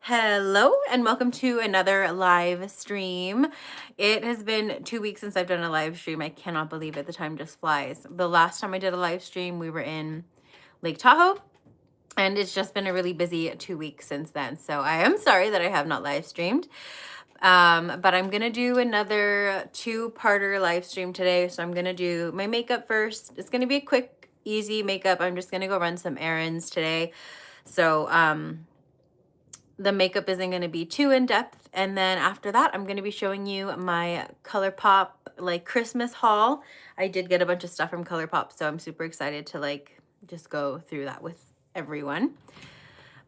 Hello and welcome to another live stream. It has been 2 weeks since I've done a live stream. I cannot believe it. The time just flies. The last time I did a live stream, we were in Lake Tahoe, and it's just been a really busy 2 weeks since then. So I am sorry that I have not live streamed. But I'm gonna do another two-parter live stream today. So I'm gonna do my makeup first. It's gonna be a quick, easy makeup. I'm just gonna go run some errands today. So the makeup isn't going to be too in depth, and then after that I'm going to be showing you my ColourPop like Christmas haul. I did get a bunch of stuff from ColourPop, so I'm super excited to like just go through that with everyone.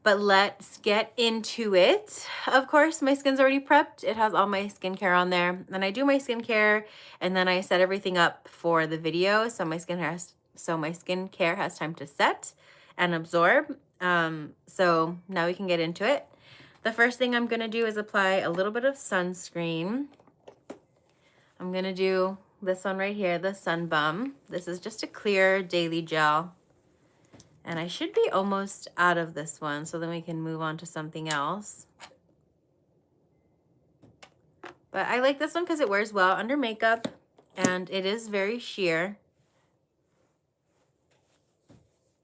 But let's get into it. Of course, my skin's already prepped. It has all my skincare on there. Then I do my skincare, and then I set everything up for the video, so my skincare has time to set and absorb. So now we can get into it. The first thing I'm going to do is apply a little bit of sunscreen. I'm going to do this one right here, the Sun Bum. This is just a clear daily gel. And I should be almost out of this one, so then we can move on to something else. But I like this one because it wears well under makeup, and it is very sheer.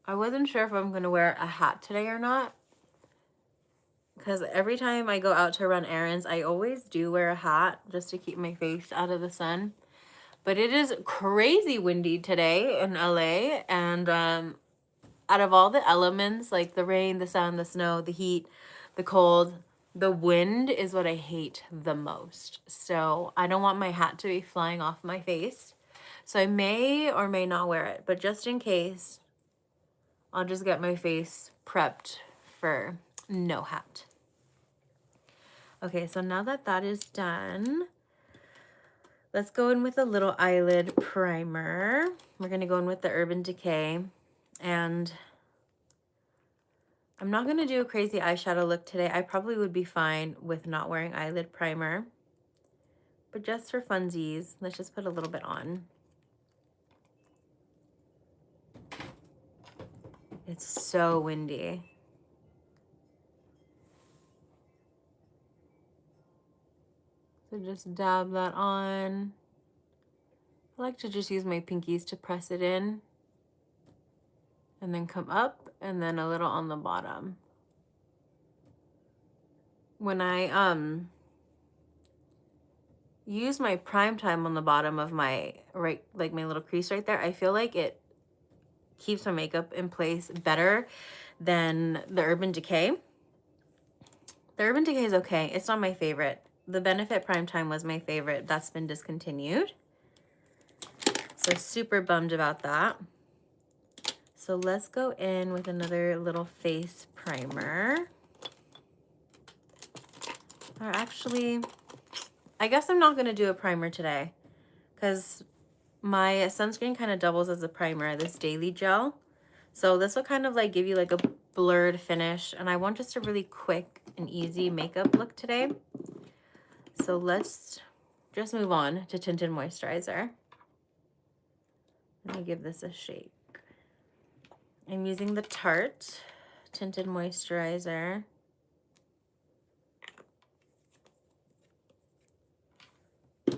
I wasn't sure if I'm going to wear a hat today or not, because every time I go out to run errands, I always do wear a hat just to keep my face out of the sun. But it is crazy windy today in LA, and out of all the elements, like the rain, the sun, the snow, the heat, the cold, the wind is what I hate the most. So I don't want my hat to be flying off my face. So I may or may not wear it, but just in case, I'll just get my face prepped for no hat. Okay, so now that that is done, let's go in with a little eyelid primer. We're going to go in with the Urban Decay, and I'm not going to do a crazy eyeshadow look today. I probably would be fine with not wearing eyelid primer, but just for funsies, let's just put a little bit on. It's so windy. So just dab that on. I like to just use my pinkies to press it in, and then come up, and then a little on the bottom. When I use my prime time on the bottom of my like my little crease right there, I feel like it keeps my makeup in place better than the Urban Decay. The Urban Decay is okay. It's not my favorite. The Benefit Prime Time was my favorite. That's been discontinued. So super bummed about that. So let's go in with another little face primer. Or actually, I guess I'm not going to do a primer today because my sunscreen kind of doubles as a primer, this daily gel. So this will kind of like give you like a blurred finish, and I want just a really quick and easy makeup look today. So let's just move on to tinted moisturizer. Let me give this a shake. I'm using the Tarte tinted moisturizer. So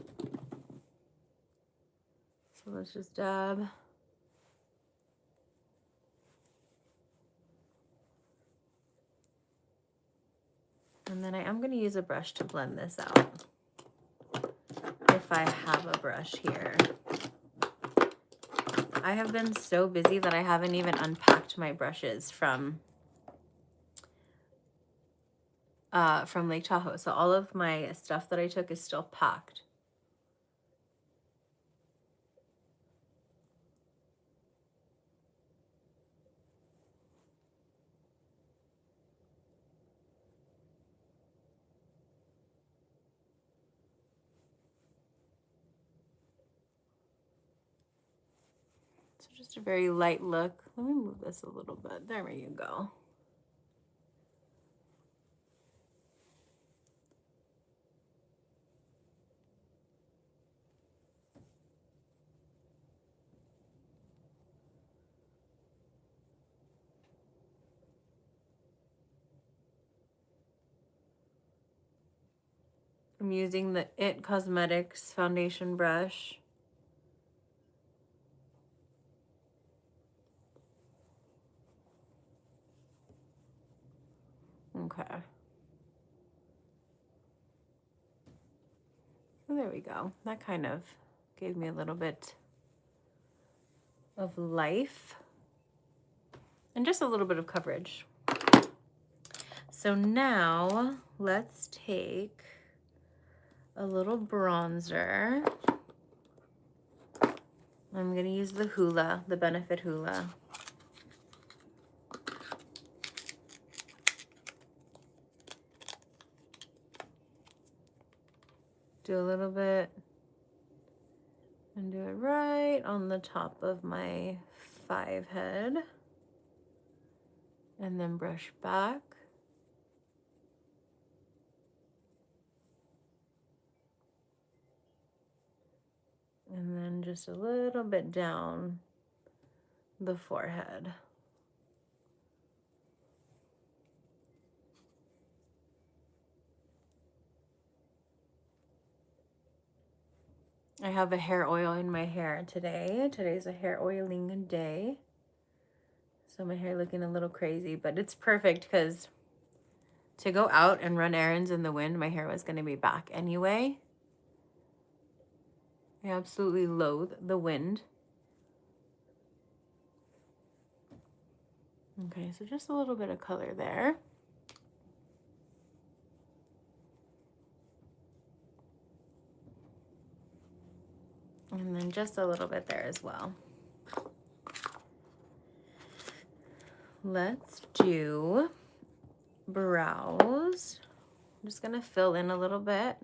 let's just dab. And then I am going to use a brush to blend this out, if I have a brush here. I have been so busy that I haven't even unpacked my brushes from Lake Tahoe. So all of my stuff that I took is still packed. So just a very light look. Let me move this a little bit. There you go. I'm using the It Cosmetics foundation brush. Okay. So there we go. That kind of gave me a little bit of life and just a little bit of coverage. So now let's take a little bronzer. I'm going to use the Hoola, the Benefit Hoola. Do a little bit and do it right on the top of my 5 head. And then brush back. And then just a little bit down the forehead. I have a hair oil in my hair today. Today's a hair oiling day. So my hair looking a little crazy, but it's perfect because to go out and run errands in the wind, my hair was going to be back anyway. I absolutely loathe the wind. Okay, so just a little bit of color there. And then just a little bit there as well. Let's do brows. I'm just gonna fill in a little bit.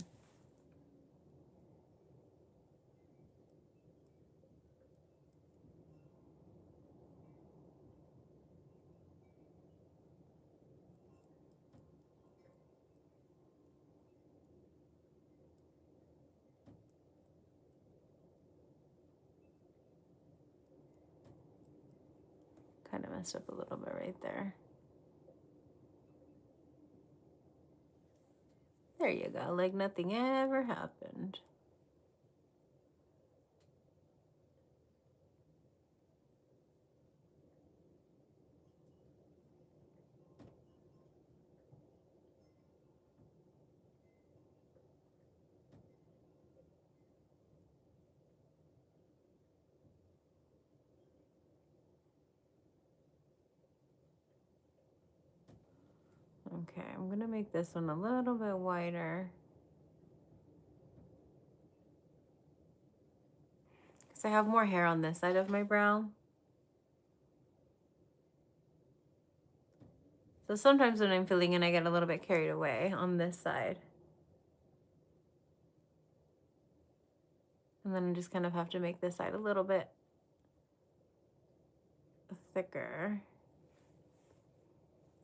Kind of messed up a little bit right there. There you go, like nothing ever happened. Okay, I'm gonna make this one a little bit wider. Because I have more hair on this side of my brow. So sometimes when I'm filling in, I get a little bit carried away on this side. And then I just kind of have to make this side a little bit thicker.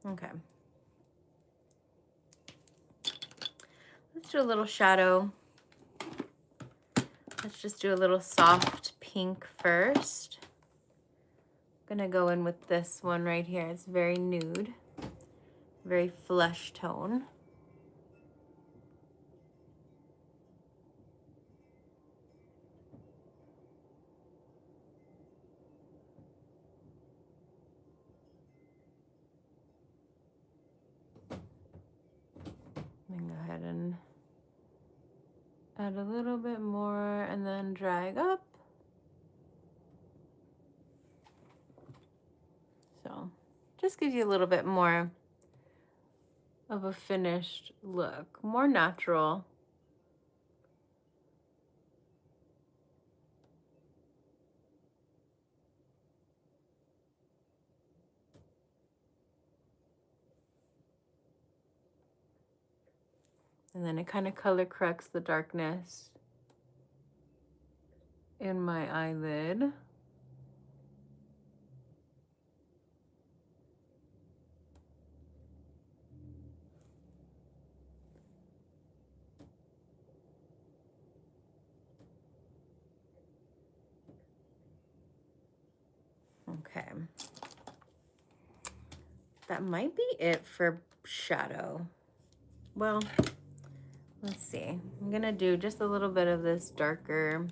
Okay. Let's do a little shadow. Let's just do a little soft pink first. I'm gonna go in with this one right here. It's very nude, very flesh tone. Then go ahead and add a little bit more and then drag up. So just gives you a little bit more of a finished look, more natural. And then it kind of color corrects the darkness in my eyelid. Okay. That might be it for shadow. Well, Let's see. I'm gonna do just a little bit of this darker.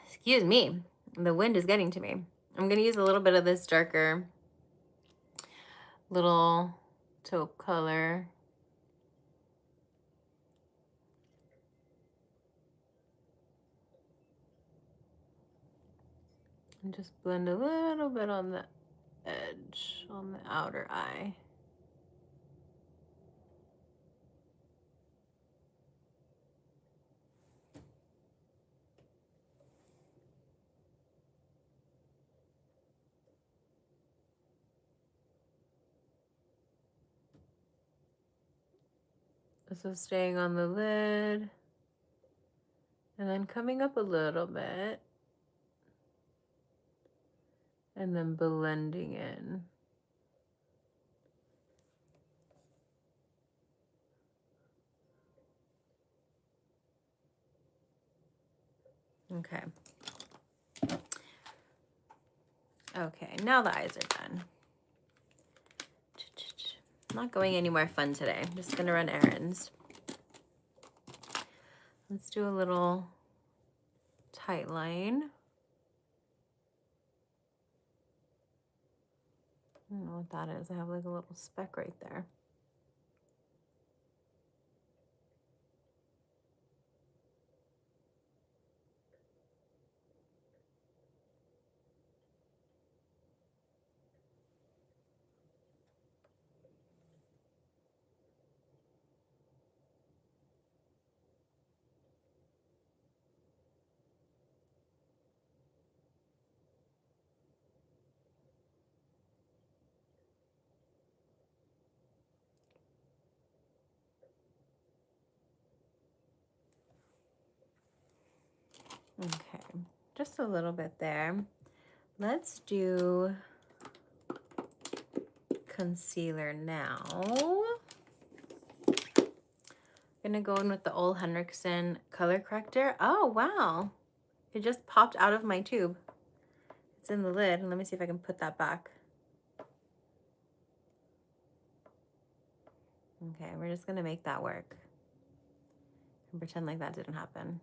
Excuse me. The wind is getting to me. I'm gonna use a little bit of this darker little taupe color. And just blend a little bit on the edge, on the outer eye. So staying on the lid and then coming up a little bit and then blending in. Okay. Okay, now the eyes are done. I'm not going anywhere fun today. I'm just gonna run errands. Let's do a little tight line. I don't know what that is. I have like a little speck right there. Okay, just a little bit there. Let's do concealer now. I'm gonna go in with the Ole Henriksen color corrector. Oh, wow. It just popped out of my tube. It's in the lid. Let me see if I can put that back. Okay, we're just gonna make that work and pretend like that didn't happen.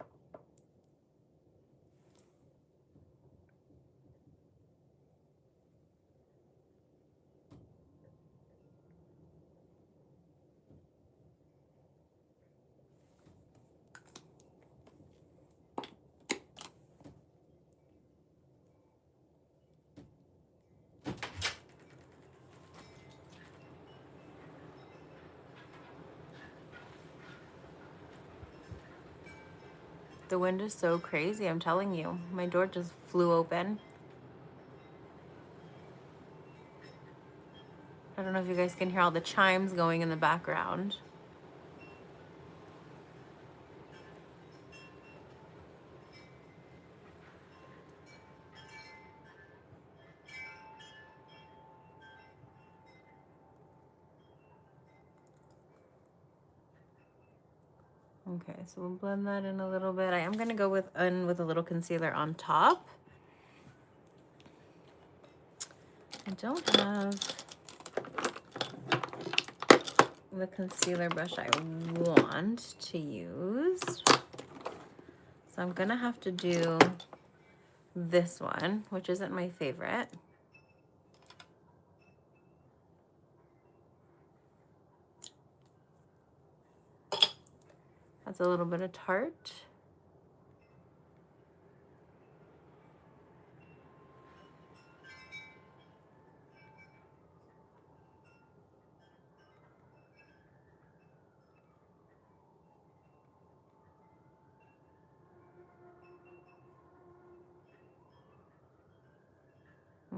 The wind is so crazy, I'm telling you. My door just flew open. I don't know if you guys can hear all the chimes going in the background. Okay, so we'll blend that in a little bit. I am gonna go with a little concealer on top. I don't have the concealer brush I want to use. So I'm gonna have to do this one, which isn't my favorite. That's a little bit of Tarte.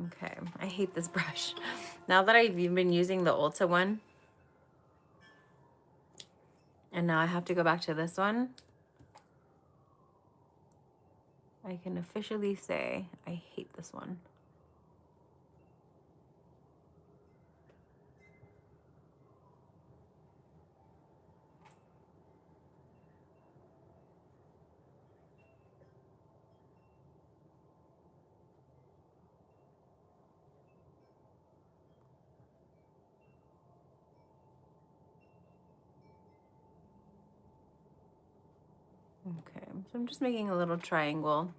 Okay, I hate this brush. Now that I've been using the Ulta one, and now I have to go back to this one, I can officially say I hate this one. Okay, so I'm just making a little triangle.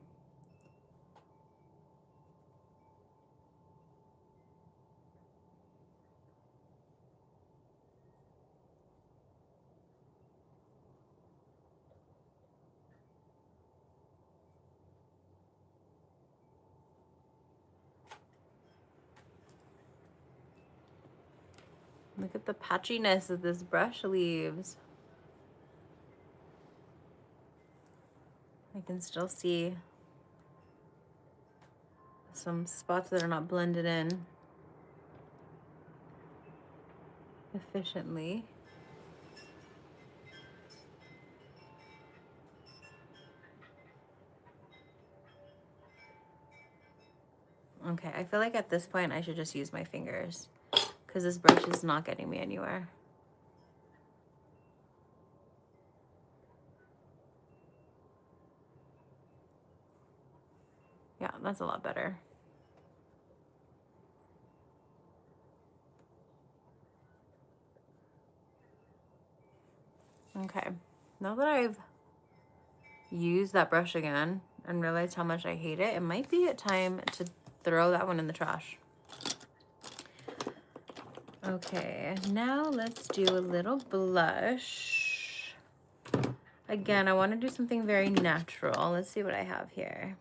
Look at the patchiness that this brush leaves. I can still see some spots that are not blended in efficiently. Okay, I feel like at this point I should just use my fingers because this brush is not getting me anywhere. Yeah, that's a lot better. Okay, now that I've used that brush again and realized how much I hate it, it might be a time to throw that one in the trash. Okay, now let's do a little blush. Again, I want to do something very natural. Let's see what I have here.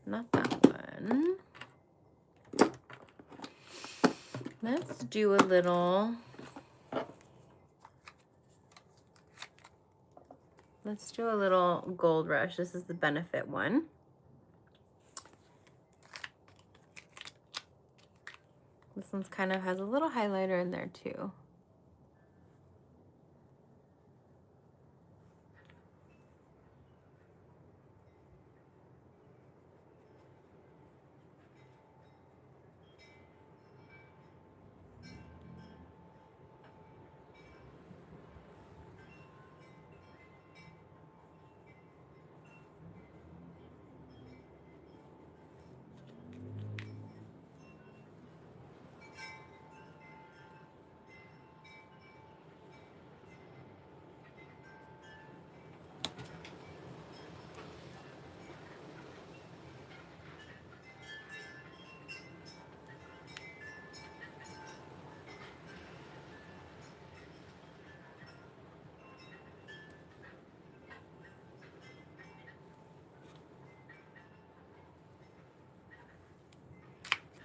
Not that one. Let's do a little... Let's do a little gold rush. This is the Benefit one. This one's kind of has a little highlighter in there too.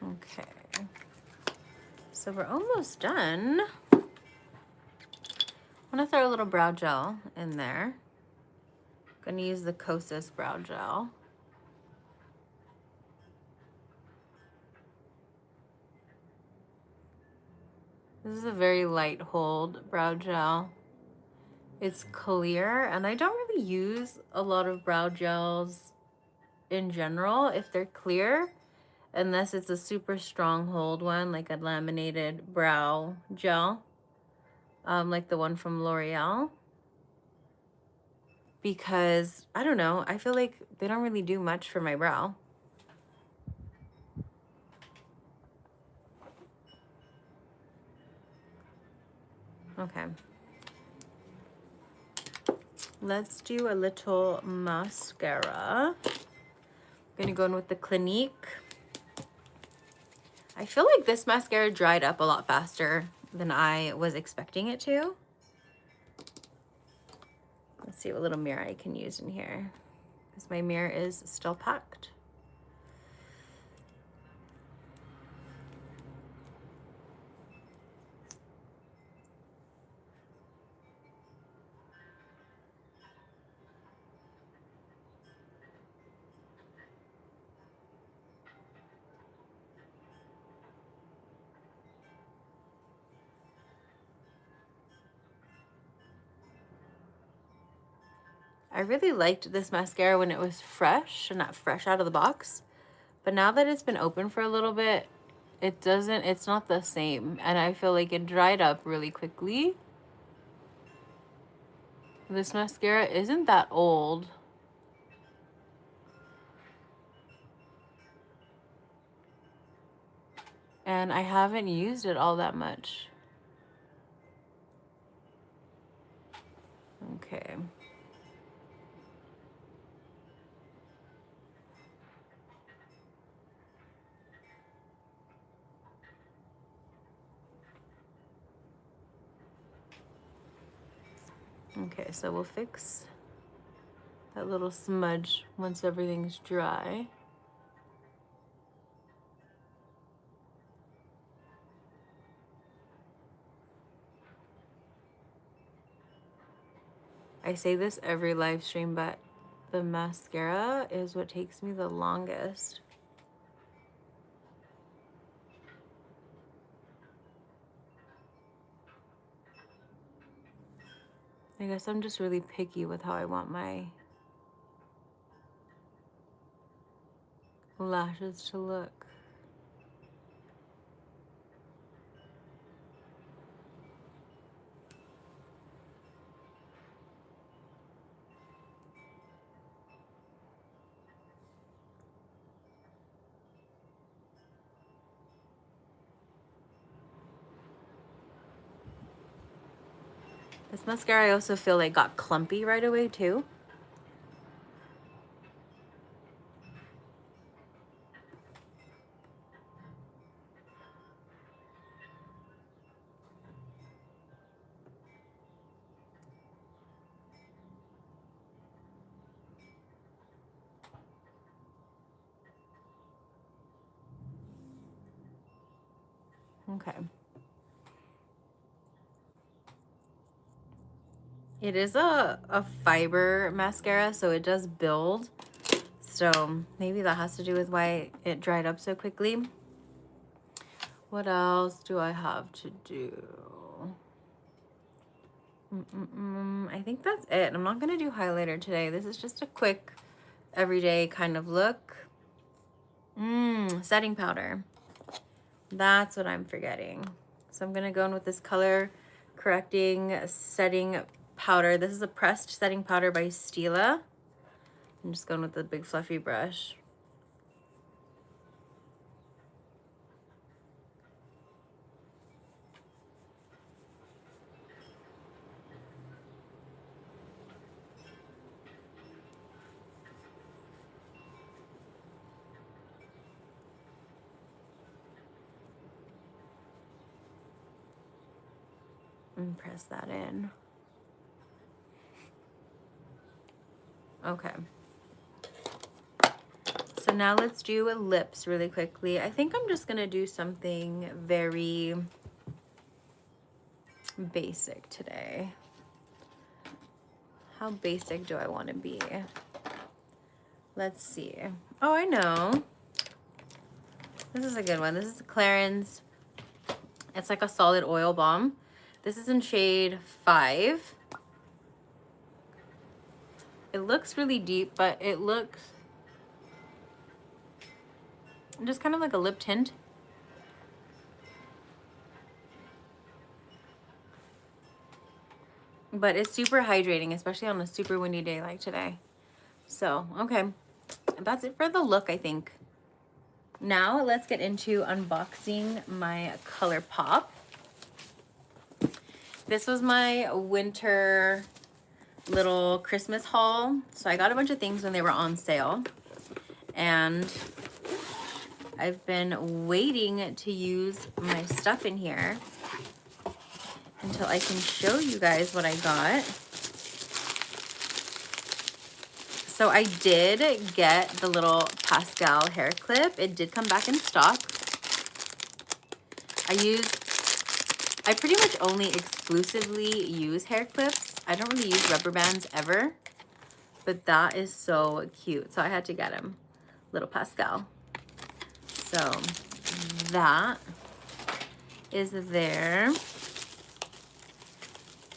Okay, so we're almost done. I'm gonna throw a little brow gel in there. I'm gonna use the Kosas brow gel. This is a very light hold brow gel. It's clear, and I don't really use a lot of brow gels in general if they're clear, unless it's a super strong hold one, like a laminated brow gel, like the one from L'Oreal. Because, I don't know, I feel like they don't really do much for my brow. Okay. Let's do a little mascara. I'm gonna go in with the Clinique. I feel like this mascara dried up a lot faster than I was expecting it to. Let's see what little mirror I can use in here, because my mirror is still packed. I really liked this mascara when it was fresh and not fresh out of the box. But now that it's been open for a little bit, it's not the same. And I feel like it dried up really quickly. This mascara isn't that old. And I haven't used it all that much. Okay. Okay, so we'll fix that little smudge once everything's dry. I say this every live stream, but the mascara is what takes me the longest. I guess I'm just really picky with how I want my lashes to look. This mascara I also feel like got clumpy right away too. Okay. It is a fiber mascara, so it does build. So maybe that has to do with why it dried up so quickly. What else do I have to do? I think that's it. I'm not going to do highlighter today. This is just a quick, everyday kind of look. Setting powder. That's what I'm forgetting. So I'm going to go in with this color correcting setting powder. This is a pressed setting powder by Stila. I'm just going with the big fluffy brush. And press that in. Okay. So now let's do lips really quickly. I think I'm just gonna do something very basic today. How basic do I want to be? Let's see. Oh, I know. This is a good one. This is Clarins. It's like a solid oil balm. This is in shade 5. It looks really deep, but it looks just kind of like a lip tint. But it's super hydrating, especially on a super windy day like today. So, okay. That's it for the look, I think. Now let's get into unboxing my ColourPop. This was my winter little Christmas haul. So I got a bunch of things when they were on sale. And I've been waiting to use my stuff in here until I can show you guys what I got. So I did get the little Pascal hair clip. It did come back in stock. I pretty much only exclusively use hair clips. I don't really use rubber bands ever, but that is so cute. So I had to get him, little Pascal. So that is there.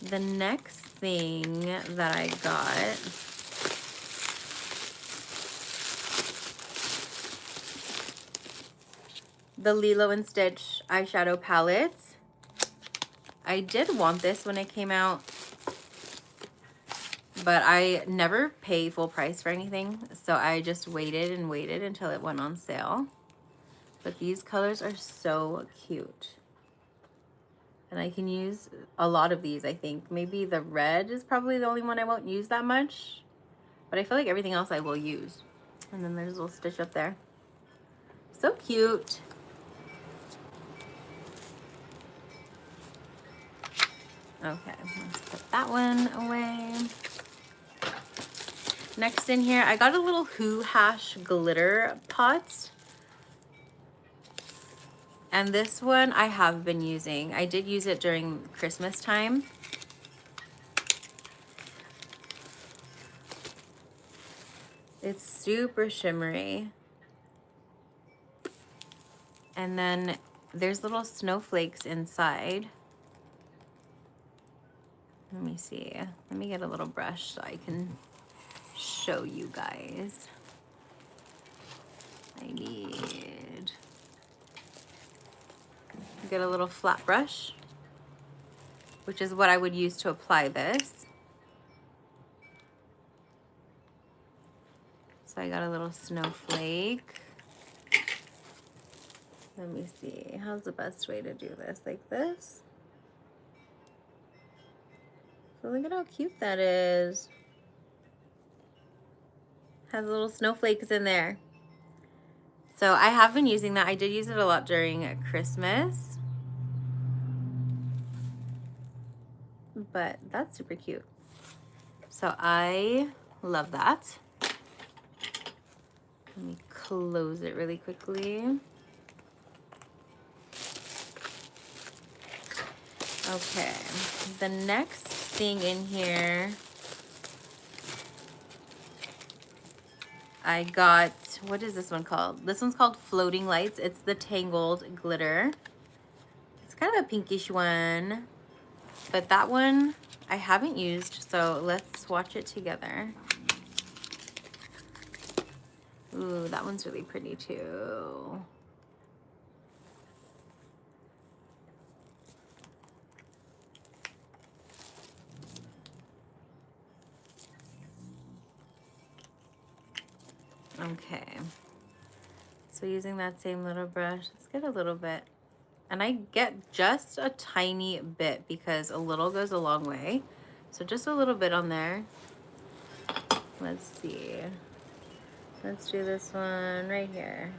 The next thing that I got the Lilo and Stitch eyeshadow palettes. I did want this when it came out, but I never pay full price for anything, so I just waited and waited until it went on sale. But these colors are so cute. And I can use a lot of these, I think. Maybe the red is probably the only one I won't use that much, but I feel like everything else I will use. And then there's a little stitch up there. So cute. Okay, let's put that one away. Next in here, I got a little Who Hash glitter pot. And this one I have been using. I did use it during Christmas time. It's super shimmery. And then there's little snowflakes inside. Let me see. Let me get a little brush so I can show you guys. I need get a little flat brush, which is what I would use to apply this. So I got a little snowflake. Let me see, how's the best way to do this? Like this? So look at how cute that is. Has little snowflakes in there. So I have been using that. I did use it a lot during Christmas. But that's super cute. So I love that. Let me close it really quickly. Okay, the next thing in here, I got, what is this one called? This one's called Floating Lights. It's the Tangled Glitter. It's kind of a pinkish one, but that one I haven't used, so let's swatch it together. Ooh, that one's really pretty too. Okay, so using that same little brush, let's get a little bit. And I get just a tiny bit because a little goes a long way. So just a little bit on there. Let's see. Let's do this one right here.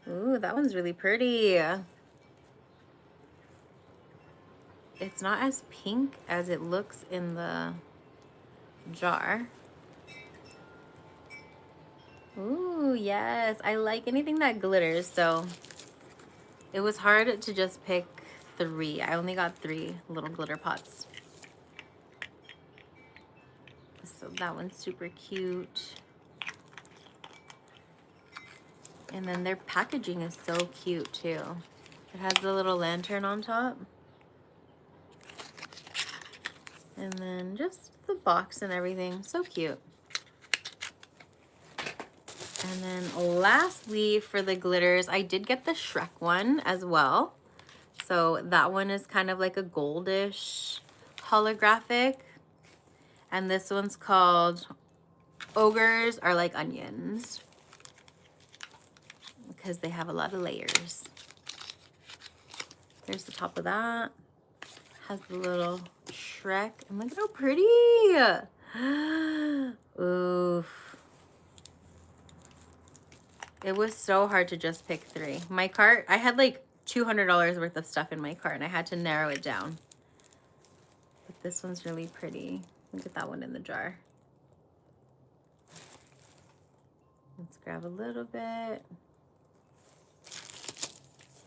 Ooh, that one's really pretty. It's not as pink as it looks in the jar. Ooh, yes. I like anything that glitters, so it was hard to just pick 3. I only got 3 little glitter pots. So that one's super cute. And then their packaging is so cute too. It has the little lantern on top. And then just the box and everything, so cute. And then lastly for the glitters, I did get the Shrek one as well. So that one is kind of like a goldish holographic. And this one's called Ogres Are Like Onions, because they have a lot of layers. There's the top of that. Has the little Shrek. And look at how pretty. Oof. It was so hard to just pick 3. My cart, I had like $200 worth of stuff in my cart and I had to narrow it down. But this one's really pretty. Look at that one in the jar. Let's grab a little bit.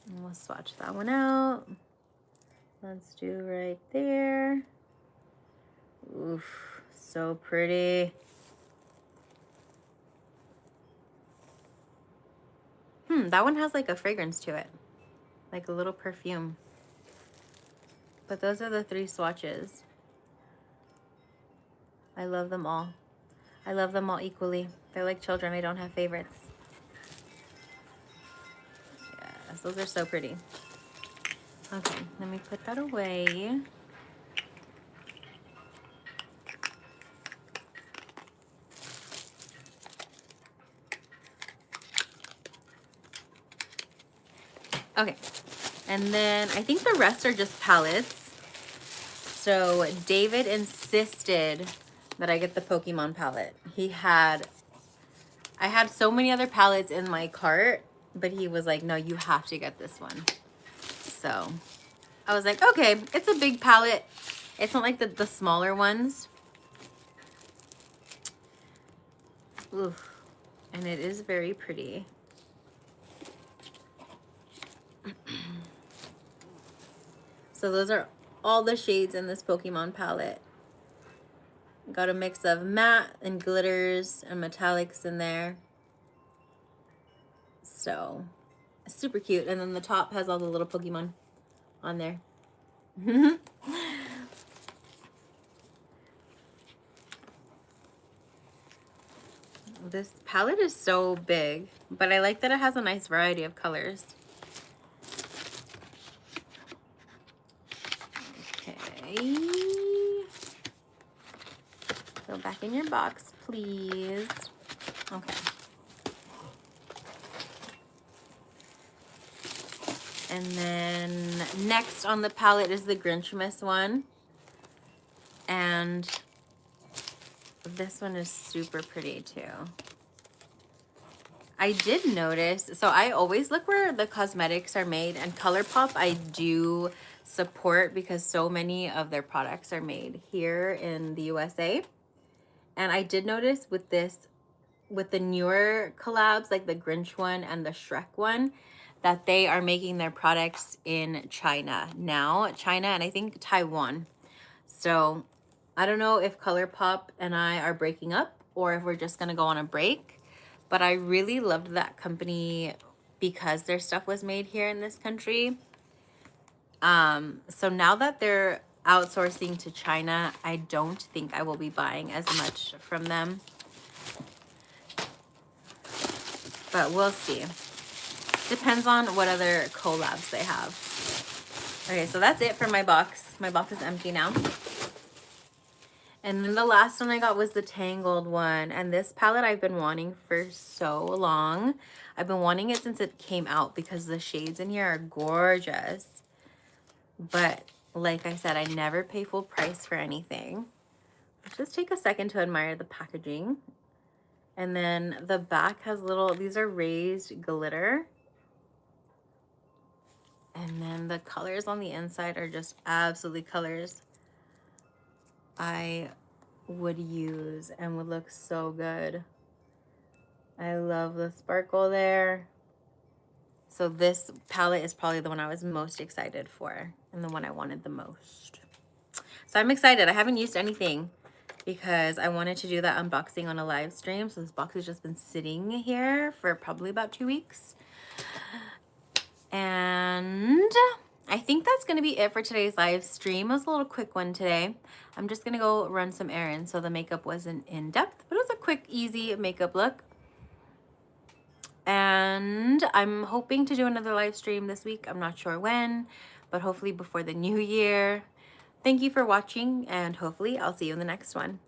And we'll swatch that one out. Let's do right there. Oof, so pretty. That one has like a fragrance to it. Like a little perfume. But those are the 3 swatches. I love them all. I love them all equally. They're like children. I don't have favorites. Yes, those are so pretty. Okay, let me put that away. Okay, and then I think the rest are just palettes. So David insisted that I get the Pokemon palette. I had so many other palettes in my cart but he was like, no, you have to get this one. So I was like, okay, it's a big palette. It's not like the smaller ones. Ooh, and it is very pretty. So those are all the shades in this Pokemon palette. Got a mix of matte and glitters and metallics in there. So super cute. And then the top has all the little Pokemon on there. This palette is so big, but I like that it has a nice variety of colors. Okay. Go back in your box, please. Okay. And then next on the palette is the Grinchmas one. And this one is super pretty too. I did notice, so I always look where the cosmetics are made, and ColourPop I do support because so many of their products are made here in the USA. And I did notice with this, with the newer collabs, like the Grinch one and the Shrek one, that they are making their products in China now. China and I think Taiwan. So I don't know if ColourPop and I are breaking up or if we're just going to go on a break. But I really loved that company because their stuff was made here in this country. So now that they're outsourcing to China, I don't think I will be buying as much from them. But we'll see. Depends on what other collabs they have. Okay, so that's it for my box. My box is empty now. And then the last one I got was the Tangled one. And this palette I've been wanting for so long. I've been wanting it since it came out because the shades in here are gorgeous. But like I said, I never pay full price for anything. Just take a second to admire the packaging. And then the back has little, these are raised glitter. And then the colors on the inside are just absolutely colors I would use and would look so good. I love the sparkle there. So this palette is probably the one I was most excited for and the one I wanted the most. So I'm excited. I haven't used anything because I wanted to do that unboxing on a live stream. So this box has just been sitting here for probably about 2 weeks. And I think that's going to be it for today's live stream. It was a little quick one today. I'm just going to go run some errands, so the makeup wasn't in depth, but it was a quick, easy makeup look. And I'm hoping to do another live stream this week. I'm not sure when, but hopefully before the new year. Thank you for watching, and hopefully I'll see you in the next one.